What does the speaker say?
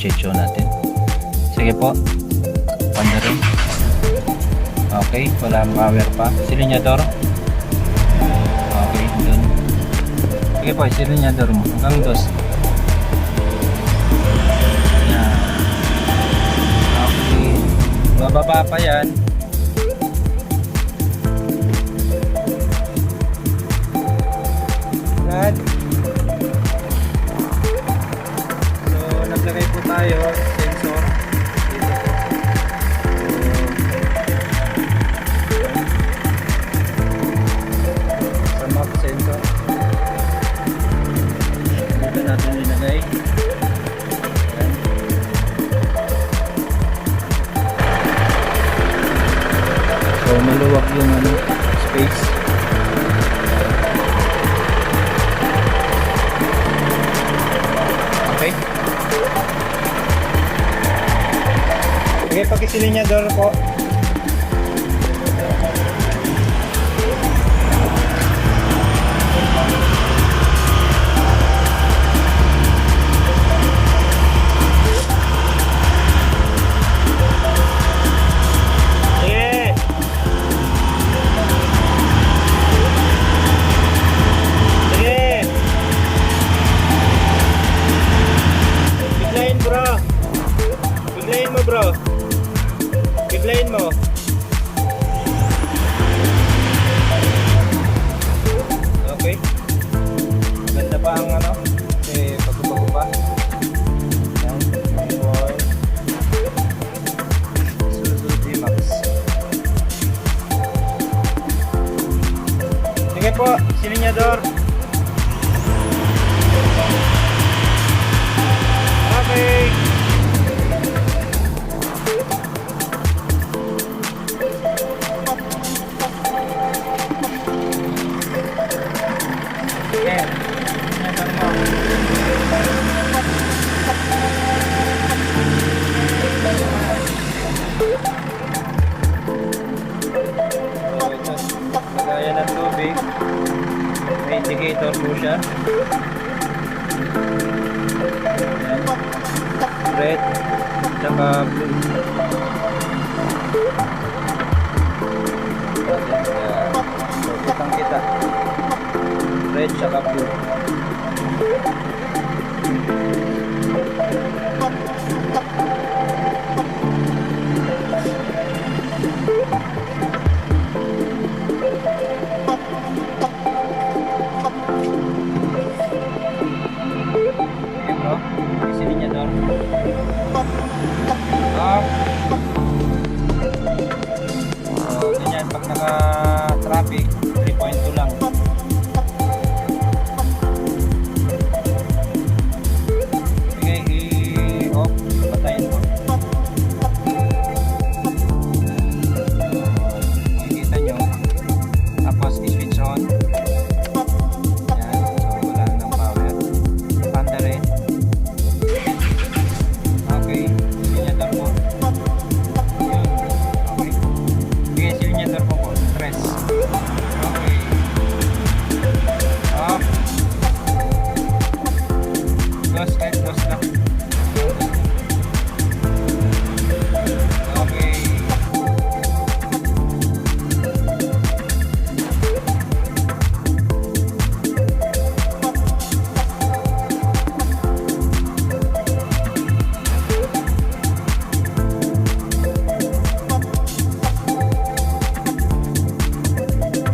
HHO natin. Sige po. Panda rin. Okay, wala power pa. Silinyador. Okay, dun. Sige po, silinyador mo. Hanggang dos. Yan. Okay. Bababa pa yan. Yan. Naglagay po tayo sensor dito po. Sa map sensor dito natin nilagay. So maluwag yung space. Okay. Okay, pakisilinyador po. Sige. Sige. Biglayin bro. Biglayin mo bro. Biglayin mo. Okay. Ganda pa ang kasi pagbabago pa. Yan. Isuzu Dmax. Sige po, silinyador. Okay. Lagayan ng tubig, may indicator po siya. Ayan. Red saka blue. So, kitang kita red saka blue.